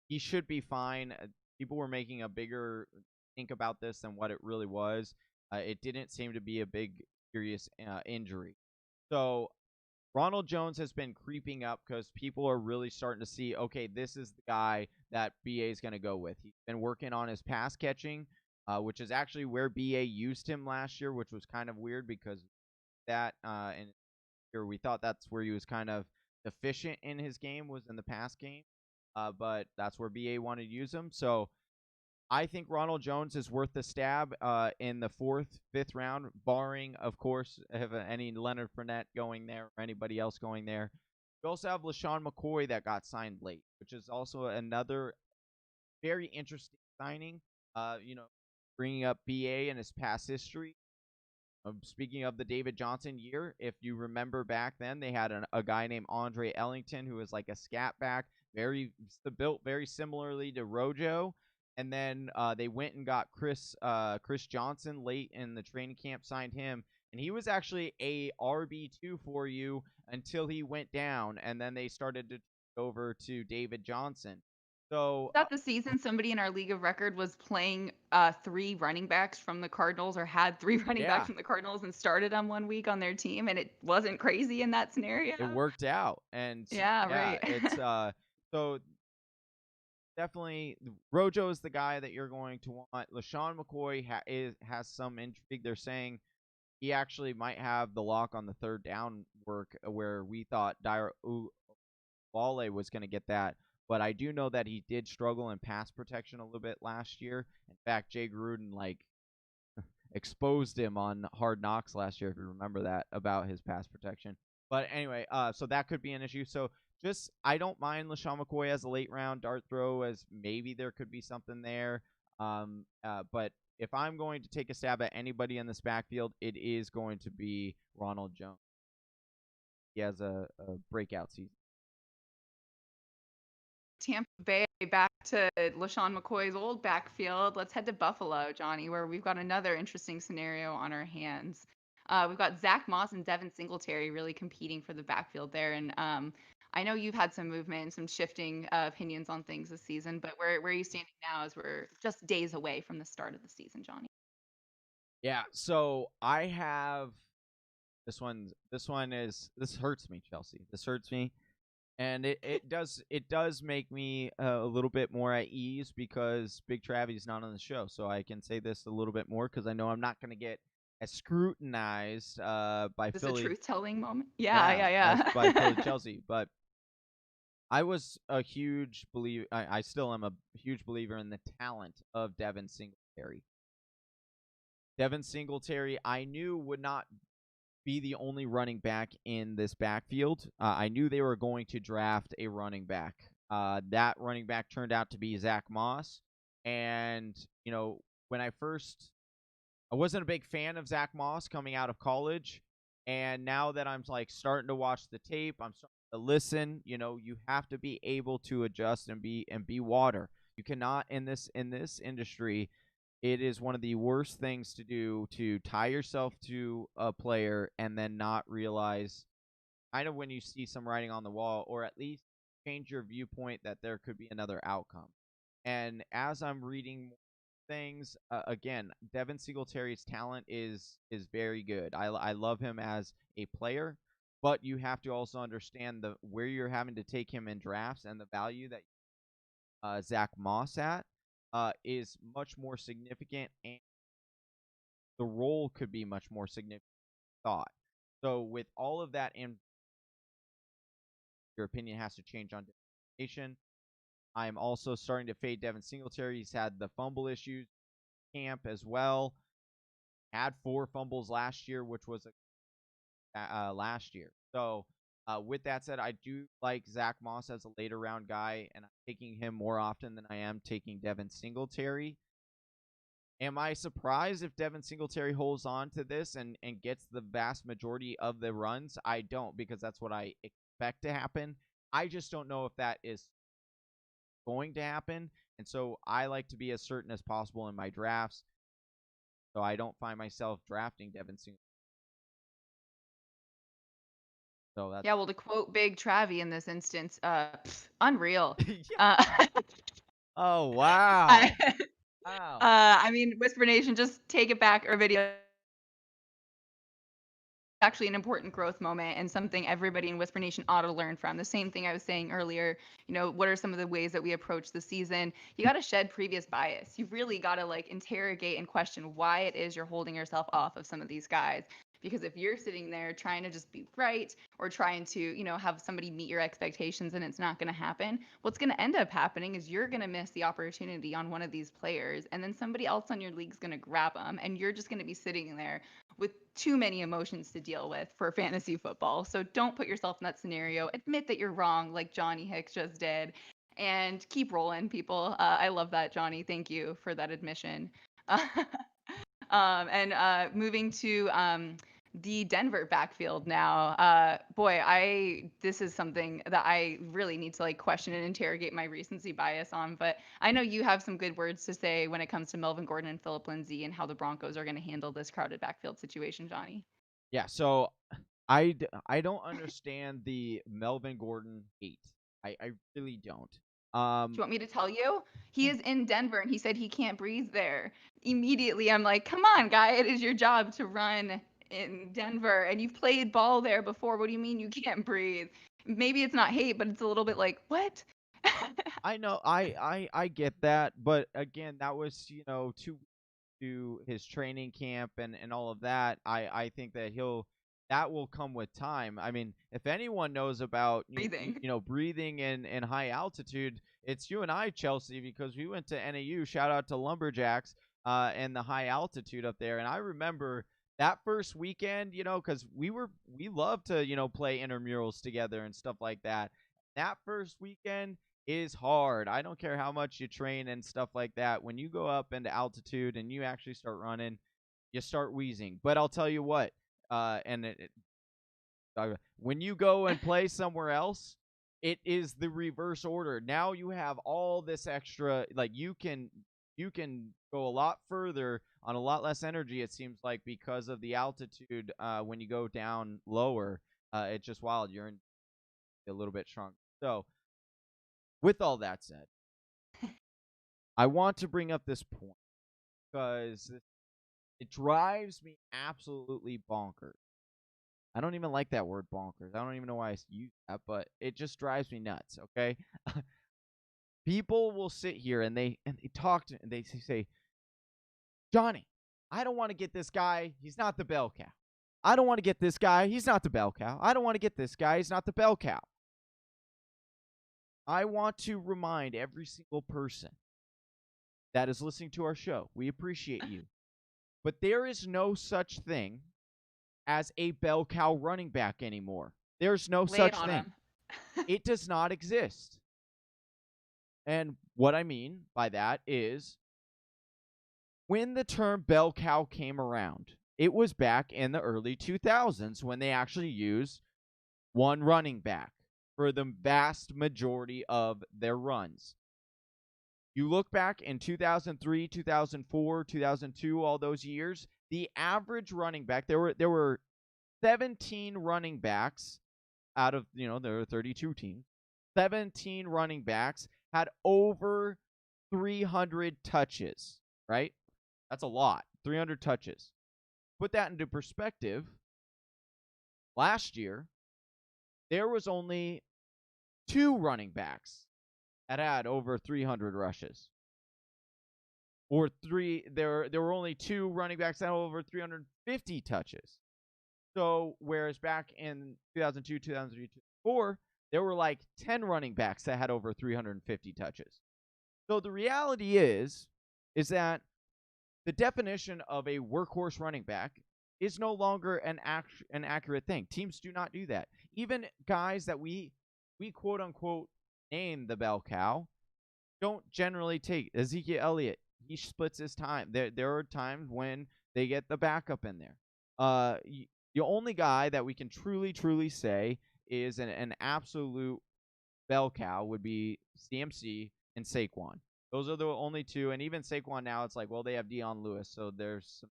he should be fine. People were making a bigger think about this than what it really was. It didn't seem to be a big serious injury. So Ronald Jones has been creeping up because people are really starting to see, okay, this is the guy that BA is going to go with. He's been working on his pass catching, which is actually where BA used him last year, which was kind of weird because that and here we thought that's where he was kind of deficient in his game was in the pass game, but that's where BA wanted to use him. So I think Ronald Jones is worth the stab in the 4th, 5th round, barring, of course, if any Leonard Fournette going there or anybody else going there. We also have Lesean Mccoy that got signed late, which is also another very interesting signing. Bringing up BA and his past history. Speaking of the David Johnson year, if you remember back then, they had a guy named Andre Ellington who was like a scat back, built very similarly to Rojo. And then they went and got Chris Johnson late in the training camp, signed him. And he was actually a RB2 for you until he went down. And then they started to over to David Johnson. So That the season somebody in our league of record was playing 3 running backs from the Cardinals or had 3 running backs from the Cardinals and started on 1 week on their team, and it wasn't crazy in that scenario. It worked out. And right. It's so definitely Rojo is the guy that you're going to want. Lesean McCoy has some intrigue. They're saying he actually might have the lock on the 3rd down work where we thought Dyer Ubawale was going to get that. But I do know that he did struggle in pass protection a little bit last year. In fact, Jay Gruden exposed him on Hard Knocks last year, if you remember that, about his pass protection. But anyway, so that could be an issue. So I don't mind Lesean McCoy as a late round dart throw, as maybe there could be something there. But if I'm going to take a stab at anybody in this backfield, it is going to be Ronald Jones. He has a breakout season. Tampa Bay, back to Lesean McCoy's old backfield. Let's head to Buffalo, Johnny, where we've got another interesting scenario on our hands. We've got Zach Moss and Devin Singletary really competing for the backfield there. And I know you've had some movement and some shifting opinions on things this season, but where are you standing now as we're just days away from the start of the season, Johnny? Yeah, so I have this hurts me, Chelsea. This hurts me. And it does make me a little bit more at ease because Big Travy's not on the show, so I can say this a little bit more because I know I'm not going to get as scrutinized by This Philly. Is a truth-telling moment? Yeah. By Philly Chelsea, but I was a huge believer. I still am a huge believer in the talent of Devin Singletary. Devin Singletary, I knew would not be the only running back in this backfield. I knew they were going to draft a running back. That running back turned out to be Zach Moss. And, when I wasn't a big fan of Zach Moss coming out of college. And now that I'm like starting to watch the tape, I'm starting to listen, you have to be able to adjust and be water. You cannot in this industry. It is one of the worst things to do to tie yourself to a player and then not realize kind of when you see some writing on the wall, or at least change your viewpoint that there could be another outcome. And as I'm reading things, again, Devin Singletary's talent is very good. I love him as a player, but you have to also understand where you're having to take him in drafts, and the value that Zach Moss at is much more significant, and the role could be much more significant than thought. So with all of that in, your opinion has to change on differentiation. I'm also starting to fade Devin Singletary. He's had the fumble issues camp as well. Had 4 fumbles last year, which was last year. So with that said, I do like Zach Moss as a later round guy, and I'm taking him more often than I am taking Devin Singletary. Am I surprised if Devin Singletary holds on to this and gets the vast majority of the runs? I don't, because that's what I expect to happen. I just don't know if that is going to happen. And so I like to be as certain as possible in my drafts, so I don't find myself drafting Devin Singletary. So that's Yeah, well, to quote Big Travie in this instance, unreal. Oh, wow. I, Wow. I mean, Whisper Nation, just take it back. Our video actually an important growth moment and something everybody in Whisper Nation ought to learn from. The same thing I was saying earlier, what are some of the ways that we approach the season? You got to shed previous bias. You really got to like interrogate and question why it is you're holding yourself off of some of these guys. Because if you're sitting there trying to just be right, or trying to, have somebody meet your expectations and it's not going to happen, what's going to end up happening is you're going to miss the opportunity on one of these players, and then somebody else on your league's going to grab them, and you're just going to be sitting there with too many emotions to deal with for fantasy football. So don't put yourself in that scenario. Admit that you're wrong, like Johnny Hicks just did, and keep rolling, people. I love that, Johnny. Thank you for that admission. And moving to the Denver backfield now. This is something that I really need to like question and interrogate my recency bias on. But I know you have some good words to say when it comes to Melvin Gordon and Phillip Lindsay and how the Broncos are going to handle this crowded backfield situation, Johnny. Yeah, so I don't understand the Melvin Gordon hate. I really don't. Do you want me to tell you? He is in Denver and he said he can't breathe there. Immediately, I'm like, come on, guy. It is your job to run in Denver and you've played ball there before. What do you mean you can't breathe? Maybe it's not hate, but it's a little bit like, what? I know, I get that, but again, that was, to his training camp and all of that. I think that that will come with time. I mean, if anyone knows about Breathing. Breathing in high altitude, it's you and I, Chelsea, because we went to NAU. Shout out to Lumberjacks and the high altitude up there. And I remember that first weekend, because we love to play intramurals together and stuff like that. That first weekend is hard. I don't care how much you train and stuff like that. When you go up into altitude and you actually start running, you start wheezing. But I'll tell you what, when you go and play somewhere else, it is the reverse order. Now you have all this extra, like you can go a lot further on a lot less energy, it seems like, because of the altitude. When you go down lower, it's just wild. You're in a little bit stronger. So with all that said, I want to bring up this point because it drives me absolutely bonkers. I don't even like that word bonkers. I don't even know why I use that, but it just drives me nuts, okay? People will sit here and they talk to, and they say, Johnny, I don't want to get this guy. He's not the bell cow. I don't want to get this guy. He's not the bell cow. I don't want to get this guy. He's not the bell cow. I want to remind every single person that is listening to our show, we appreciate you, but there is no such thing as a bell cow running back anymore. There's no such thing. It does not exist. And what I mean by that is when the term bell cow came around, it was back in the early 2000s when they actually used one running back for the vast majority of their runs. You look back in 2003, 2004, 2002, all those years, the average running back, there were 17 running backs out of, there were 32 teams. 17 running backs had over 300 touches, right? That's a lot. 300 touches. Put that into perspective. Last year, there was only 2 running backs that had over 300 rushes. Or there were only 2 running backs that had over 350 touches. So, whereas back in 2002, 2003, 2004, there were like 10 running backs that had over 350 touches. So the reality is that the definition of a workhorse running back is no longer an accurate thing. Teams do not do that. Even guys that we quote unquote name the bell cow don't generally take. Ezekiel Elliott, he splits his time. There are times when they get the backup in there. The only guy that we can truly say is an absolute bell cow would be CMC and Saquon. Those are the only 2, and even Saquon now, it's like, well, they have Dion Lewis, so there's some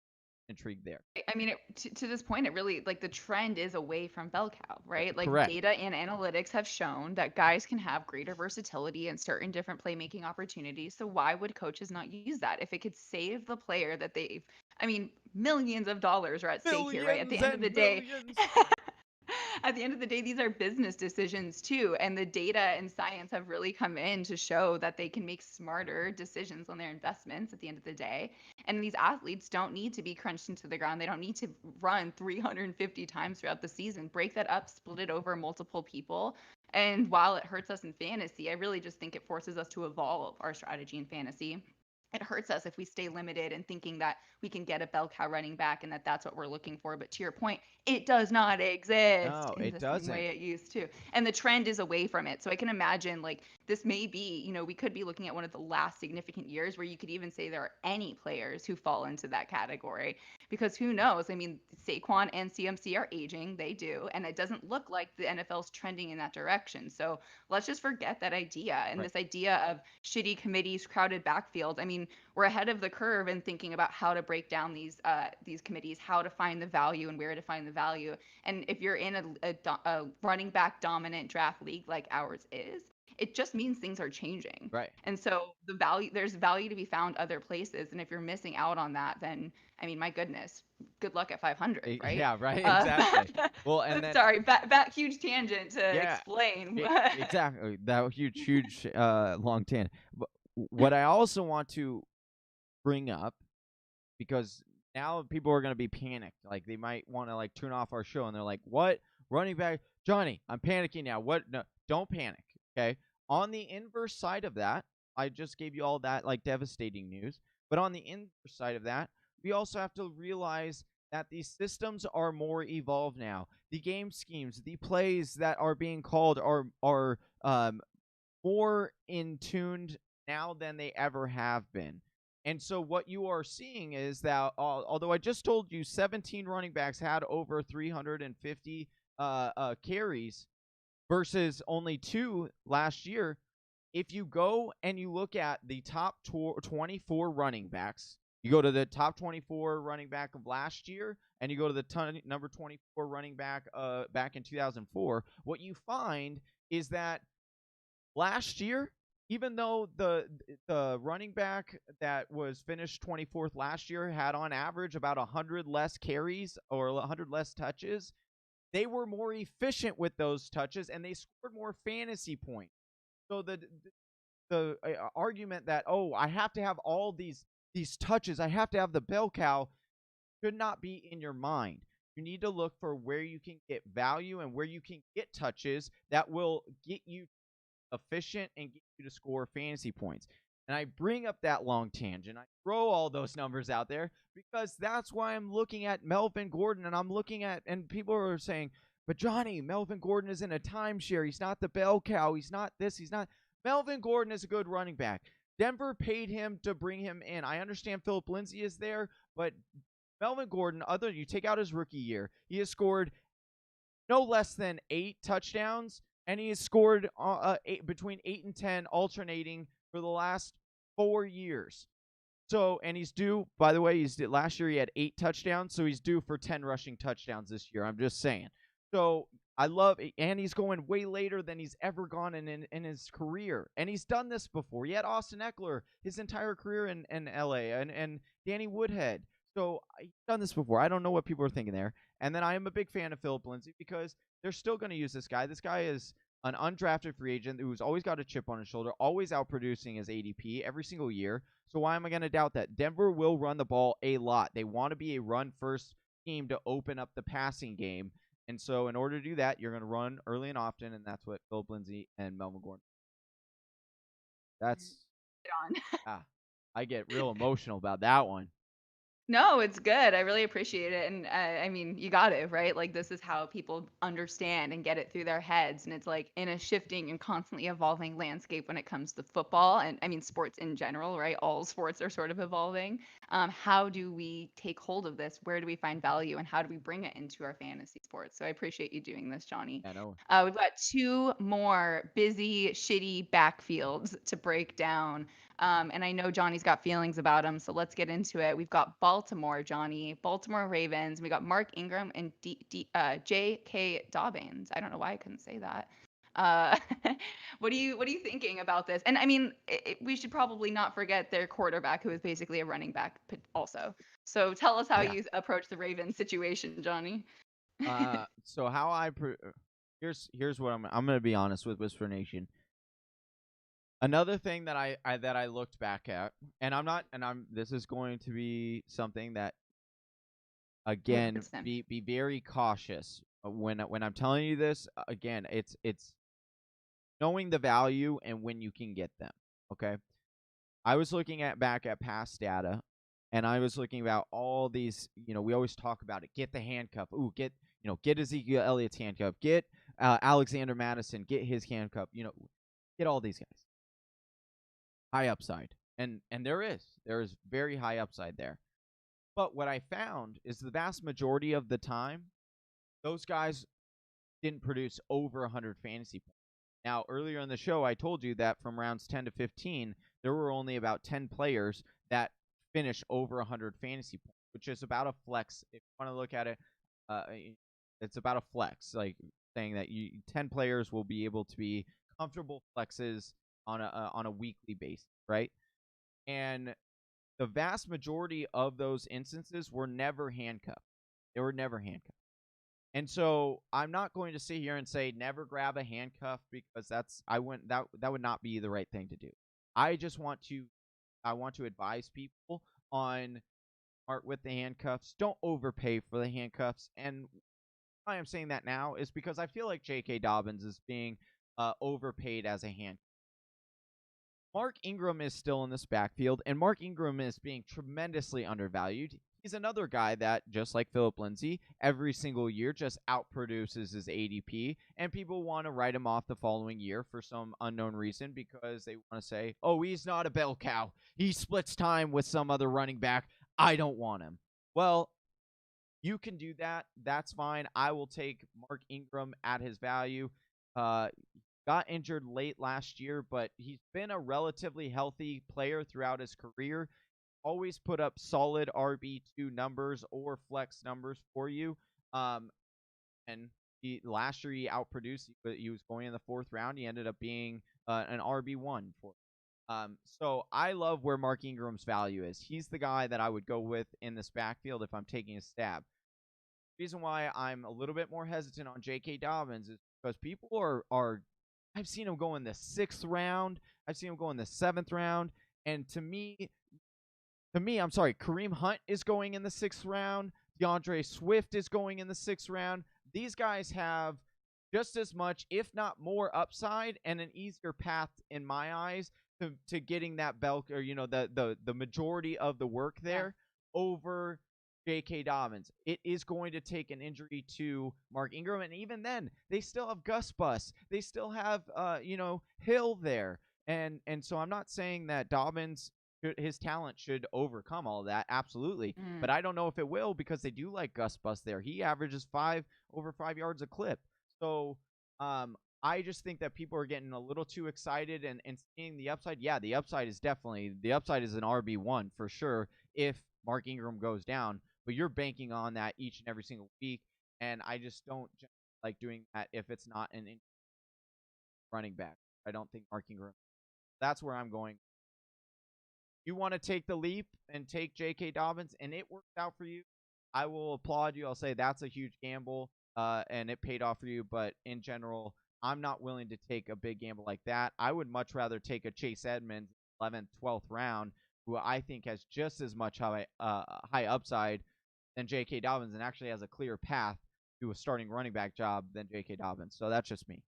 intrigue there. I mean, to this point, it really, like, the trend is away from bell cow, right? Like, Correct. data and analytics have shown that guys can have greater versatility and certain different playmaking opportunities. So why would coaches not use that if it could save the player that they've? I mean, millions of dollars are at stake here, right? At the end of the day. At the end of the day, these are business decisions too. And the data and science have really come in to show that they can make smarter decisions on their investments at the end of the day. And these athletes don't need to be crunched into the ground. They don't need to run 350 times throughout the season. Break that up, split it over multiple people. And while it hurts us in fantasy, I really just think it forces us to evolve our strategy in fantasy. It hurts us if we stay limited and thinking that we can get a bell cow running back and that that's what we're looking for. But to your point, it does not exist No, in it the doesn't. same way it used to. And the trend is away from it. So I can imagine, like, this may be, we could be looking at one of the last significant years where you could even say there are any players who fall into that category. Because who knows? I mean, Saquon and CMC are aging. They do. And it doesn't look like the NFL's trending in that direction. So let's just forget that idea. And Right. This idea of shitty committees, crowded backfield. I mean, we're ahead of the curve in thinking about how to break down these committees, how to find the value and where to find the value. And if you're in a running back dominant draft league like ours is, it just means things are changing. Right. And so there's value to be found other places. And if you're missing out on that, then I mean, my goodness, good luck at 500, right? Yeah, right. Exactly. Well, and then sorry, back huge tangent to explain. Exactly. That huge long tangent. But what I also want to bring up, because now people are going to be panicked. Like, they might want to like turn off our show and they're like, what? Running back? Johnny, I'm panicking now. What? No, don't panic. Okay. On the inverse side of that, I just gave you all that like devastating news. But on the inverse side of that, we also have to realize that these systems are more evolved now. The game schemes, the plays that are being called are more in tuned now than they ever have been. And so what you are seeing is that although I just told you 17 running backs had over 350 carries versus only 2 last year, if you go and you look at the top 24 running backs, you go to the top 24 running back of last year, and you go to the number 24 running back back in 2004, what you find is that last year, even though the running back that was finished 24th last year had on average about 100 less carries or 100 less touches, they were more efficient with those touches and they scored more fantasy points. So the argument that, oh, I have to have all these touches, I have to have the bell cow, should not be in your mind. You need to look for where you can get value and where you can get touches that will get you efficient and get you to score fantasy points. And I bring up that long tangent. I throw all those numbers out there because that's why I'm looking at Melvin Gordon, and I'm looking at, and people are saying, but Johnny, Melvin Gordon is in a timeshare. He's not the bell cow. He's not this. He's not. Melvin Gordon is a good running back. Denver paid him to bring him in. I understand Phillip Lindsay is there, but Melvin Gordon, you take out his rookie year, he has scored no less than 8 touchdowns, and he has scored between 8 and 10 alternating for the last 4 years. So, and he's due, by the way, last year he had 8 touchdowns, so he's due for 10 rushing touchdowns this year. I'm just saying. So, I love it, and he's going way later than he's ever gone in his career. And he's done this before. He had Austin Eckler his entire career in LA and Danny Woodhead. So, he's done this before. I don't know what people are thinking there. And then I am a big fan of Phillip Lindsay because they're still going to use this guy. This guy is an undrafted free agent who's always got a chip on his shoulder, always outproducing his ADP every single year. So why am I going to doubt that? Denver will run the ball a lot. They want to be a run-first team to open up the passing game. And so in order to do that, you're going to run early and often, and that's what Phillip Lindsay and Melvin Gordon. That's I get real emotional about that one. No, it's good. I really appreciate it. And I mean, you got it, right? Like, this is how people understand and get it through their heads. And it's like in a shifting and constantly evolving landscape when it comes to football and I mean, sports in general, right? All sports are sort of evolving. How do we take hold of this? Where do we find value? And how do we bring it into our fantasy sports? So I appreciate you doing this, Johnny. I know. We've got 2 more busy, shitty backfields to break down. And I know Johnny's got feelings about him, so let's get into it. We've got Baltimore, Johnny, Baltimore Ravens. We got Mark Ingram and J.K. Dobbins. I don't know why I couldn't say that. What are you thinking about this? And I mean, we should probably not forget their quarterback, who is basically a running back also. So tell us how you approach the Ravens situation, Johnny. So how here's what I'm going to be honest with Whisper Nation. Another thing that I looked back at, and this is going to be something that, again, be very cautious when I'm telling you this. Again, it's knowing the value and when you can get them. Okay, I was looking back at past data, and I was looking about all these. We always talk about it. Get the handcuff. Get Ezekiel Elliott's handcuff. Get Alexander Madison. Get his handcuff. Get all these guys. High upside. And there is very high upside there. But what I found is the vast majority of the time, those guys didn't produce over 100 fantasy points. Now, earlier in the show, I told you that from rounds 10 to 15, there were only about 10 players that finished over 100 fantasy points, which is about a flex. If you want to look at it, it's about a flex, like saying that 10 players will be able to be comfortable flexes on a weekly basis, right? And the vast majority of those instances were never handcuffed. They were never handcuffed. And so I'm not going to sit here and say never grab a handcuff, because that would not be the right thing to do. I want to advise people on art with the handcuffs. Don't overpay for the handcuffs. And why I'm saying that now is because I feel like J.K. Dobbins is being overpaid as a handcuff. Mark Ingram is still in this backfield, and Mark Ingram is being tremendously undervalued. He's another guy that, just like Phillip Lindsay, every single year just outproduces his ADP, and people want to write him off the following year for some unknown reason because they want to say, oh, he's not a bell cow. He splits time with some other running back. I don't want him. Well, you can do that. That's fine. I will take Mark Ingram at his value. Got injured late last year, but he's been a relatively healthy player throughout his career. Always put up solid RB2 numbers or flex numbers for you. And last year he outproduced. He was going in the 4th round. He ended up being an RB1 for him. So I love where Mark Ingram's value is. He's the guy that I would go with in this backfield if I'm taking a stab. The reason why I'm a little bit more hesitant on J.K. Dobbins is because people are I've seen him go in the 6th round. I've seen him go in the 7th round. And to me, I'm sorry, Kareem Hunt is going in the 6th round. Deandre Swift is going in the 6th round. These guys have just as much, if not more, upside and an easier path, in my eyes, to getting that belt, or the majority of the work there over J.K. Dobbins. It is going to take an injury to Mark Ingram, and even then, they still have Gus Bus. They still have, Hill there. And so I'm not saying that Dobbins, his talent should overcome all of that. Absolutely. But I don't know if it will, because they do like Gus Bus there. He averages over 5 yards a clip. So I just think that people are getting a little too excited and seeing the upside. Yeah, the upside is an RB1 for sure if Mark Ingram goes down. But you're banking on that each and every single week. And I just don't like doing that if it's not an running back. I don't think Mark Ingram. That's where I'm going. You want to take the leap and take J.K. Dobbins, and it worked out for you, I will applaud you. I'll say that's a huge gamble, and it paid off for you. But in general, I'm not willing to take a big gamble like that. I would much rather take a Chase Edmonds 11th, 12th round, who I think has just as much high upside than J.K. Dobbins, and actually has a clear path to a starting running back job than J.K. Dobbins. So that's just me.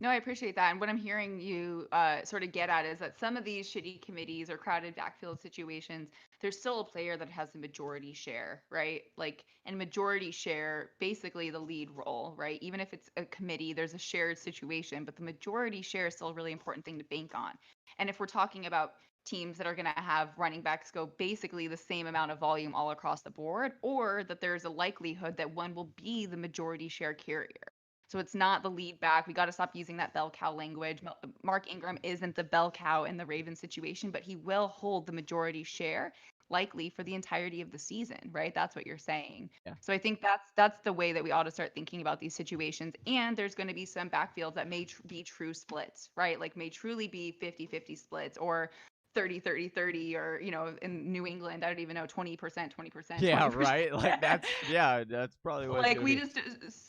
No, I appreciate that. And what I'm hearing you sort of get at is that some of these shitty committees or crowded backfield situations, there's still a player that has the majority share, right? Like, and majority share, basically the lead role, right? Even if it's a committee, there's a shared situation, but the majority share is still a really important thing to bank on. And if we're talking about teams that are going to have running backs go basically the same amount of volume all across the board, or that there's a likelihood that one will be the majority share carrier. So it's not the lead back. We got to stop using that bell cow language. Mark Ingram isn't the bell cow in the Ravens situation, but he will hold the majority share likely for the entirety of the season, right? That's what you're saying. Yeah. So I think that's the way that we ought to start thinking about these situations. And there's going to be some backfields that may be true splits, right? Like may truly be 50-50 splits, or 30-30-30, or in New England, I don't even know, 20%, 20%. Yeah, 20%. right. Like that's probably what like we just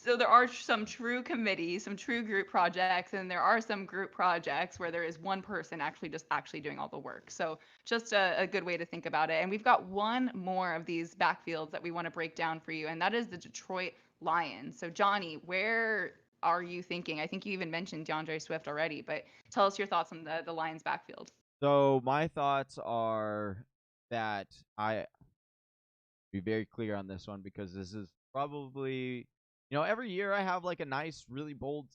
so there are some true committees, some true group projects, and there are some group projects where there is one person actually doing all the work. So just a good way to think about it. And we've got one more of these backfields that we want to break down for you, and that is the Detroit Lions. So Johnny, where are you thinking? I think you even mentioned DeAndre Swift already, but tell us your thoughts on the Lions backfield. So my thoughts are that I be very clear on this one, because this is probably, every year I have like a nice, really bold,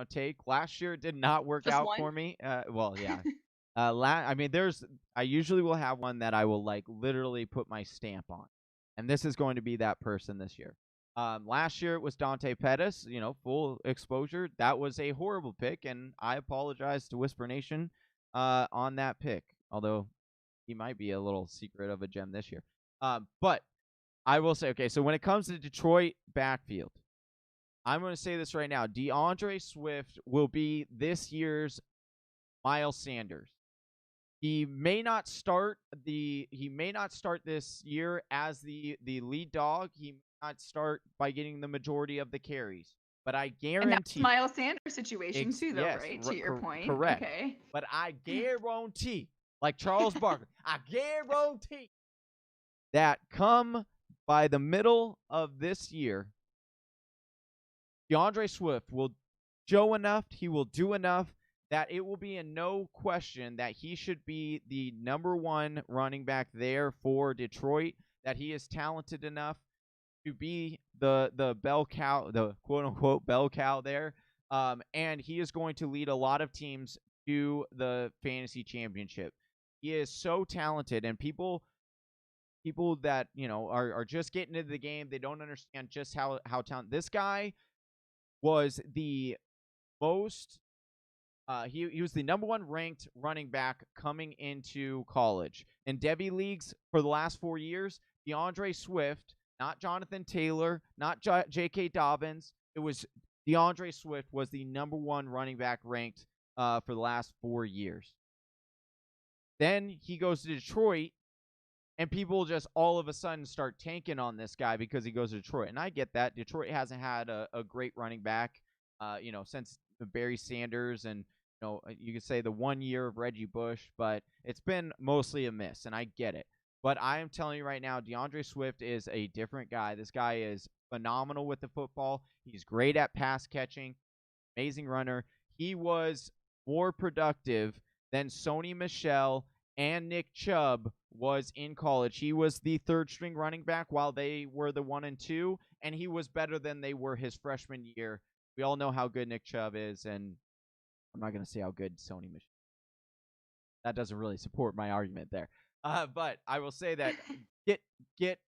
take. Last year it did not work Just out one? for me. Well, yeah. I usually will have one that I will like literally put my stamp on, and this is going to be that person this year. Last year it was Dante Pettis, full exposure. That was a horrible pick, and I apologize to Whisper Nation on that pick, although he might be a little secret of a gem this year. But I will say, okay, so when it comes to Detroit backfield, I'm going to say this right now. DeAndre Swift will be this year's Miles Sanders. He may not start this year as the lead dog. He may not start by getting the majority of the carries. But I guarantee. And that's Miles Sanders situation too, though, yes, right? To your point. Correct. Okay. But I guarantee, like Charles Barkley, I guarantee that come by the middle of this year, DeAndre Swift will show enough, he will do enough, that it will be in no question that he should be the number one running back there for Detroit, that he is talented enough to be the bell cow, the quote-unquote bell cow there, and he is going to lead a lot of teams to the fantasy championship. He is so talented, and people that are just getting into the game, they don't understand just how talented this guy was. The most he was the number one ranked running back coming into college in Devy leagues for the last 4 years. DeAndre Swift, not Jonathan Taylor, not J.K. Dobbins, it was DeAndre Swift was the number one running back ranked for the last 4 years. Then he goes to Detroit, and people just all of a sudden start tanking on this guy because he goes to Detroit. And I get that. Detroit hasn't had a great running back, since Barry Sanders, and, you could say the 1 year of Reggie Bush, but it's been mostly a miss, and I get it. But I am telling you right now, DeAndre Swift is a different guy. This guy is phenomenal with the football. He's great at pass catching, amazing runner. He was more productive than Sony Michel and Nick Chubb was in college. He was the third string running back while they were the 1 and 2, and he was better than they were his freshman year. We all know how good Nick Chubb is, and I'm not going to say how good Sony Michel. that doesn't really support my argument there. But I will say that get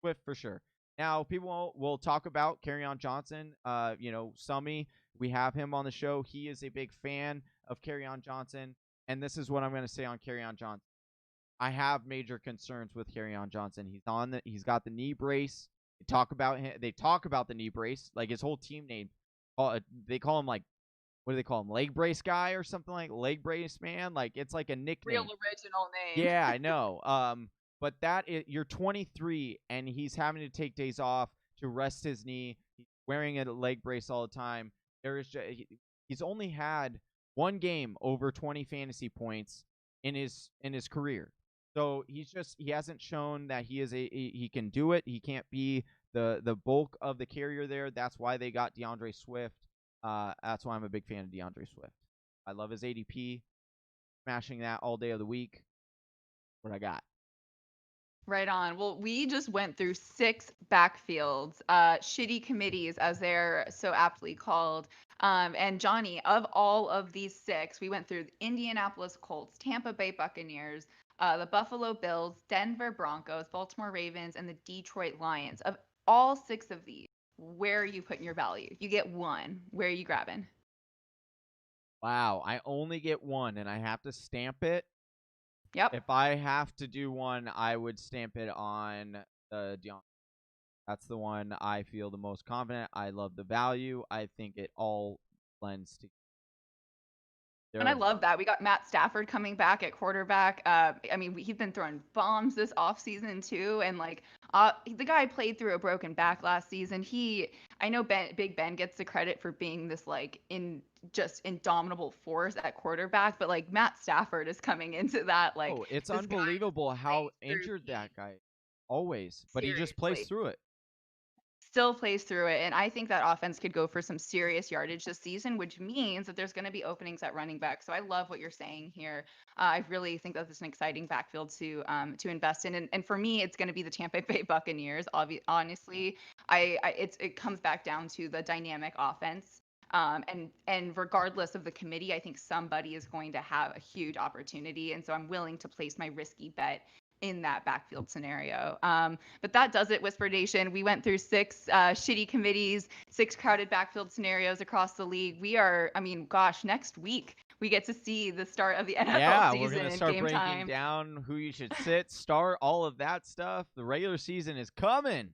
Swift for sure. Now, people will talk about Kerryon Johnson. Summy, we have him on the show. He is a big fan of Kerryon Johnson. And this is what I'm going to say on Kerryon Johnson. I have major concerns with Kerryon Johnson. He's got the knee brace. They talk about him. They talk about the knee brace. Like his whole team name, they call him like, what do they call him? Leg brace guy or something like leg brace man. Like it's like a nickname. Real original name. Yeah, I know. But you're 23 and he's having to take days off to rest his knee. He's wearing a leg brace all the time. He's only had one game over 20 fantasy points in his career. So he hasn't shown that he can do it. He can't be the bulk of the carrier there. That's why they got Deandre Swift. That's why I'm a big fan of Deandre Swift. I love his ADP. Smashing that all day of the week. What I got. Right on. Well, we just went through 6 backfields, shitty committees, as they're so aptly called. And Johnny, of all of these 6, we went through the Indianapolis Colts, Tampa Bay Buccaneers, the Buffalo Bills, Denver Broncos, Baltimore Ravens, and the Detroit Lions. Of all 6 of these, where are you putting your value? You get 1. Where are you grabbing? Wow, I only get 1, and I have to stamp it. Yep. If I have to do one, I would stamp it on the Deandre. That's the one I feel the most confident. I love the value. I think it all blends together. And I love that. We got Matt Stafford coming back at quarterback. He's been throwing bombs this offseason too. And the guy played through a broken back last season. I know Big Ben gets the credit for being this indomitable force at quarterback, but Matt Stafford is coming into that. It's unbelievable how injured that guy always, but seriously. He just plays through it. Still plays through it, and I think that offense could go for some serious yardage this season, which means that there's going to be openings at running back. So I love what you're saying here. I really think that this is an exciting backfield to invest in, and for me, it's going to be the Tampa Bay Buccaneers. Honestly, it comes back down to the dynamic offense, and regardless of the committee, I think somebody is going to have a huge opportunity, and so I'm willing to place my risky bet in that backfield scenario. But that does it, Whisper Nation. We went through 6 shitty committees, 6 crowded backfield scenarios across the league. Next week we get to see the start of the NFL season. We're going to start breaking down who you should sit, start, all of that stuff. The regular season is coming.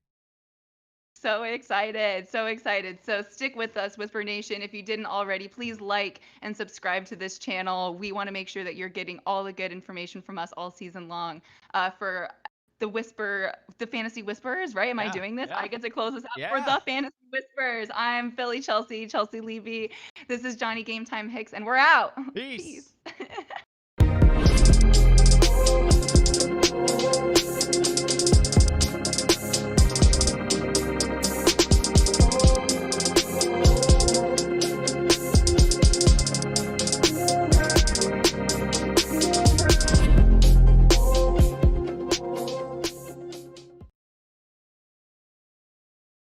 So excited. So stick with us, Whisper Nation. If you didn't already, please like and subscribe to this channel. We want to make sure that you're getting all the good information from us all season long. For the Fantasy Whispers, right? Am I doing this? Yeah. I get to close this out for the Fantasy Whispers. I'm Chelsea Levy. This is Johnny Game Time Hicks, and we're out. Peace.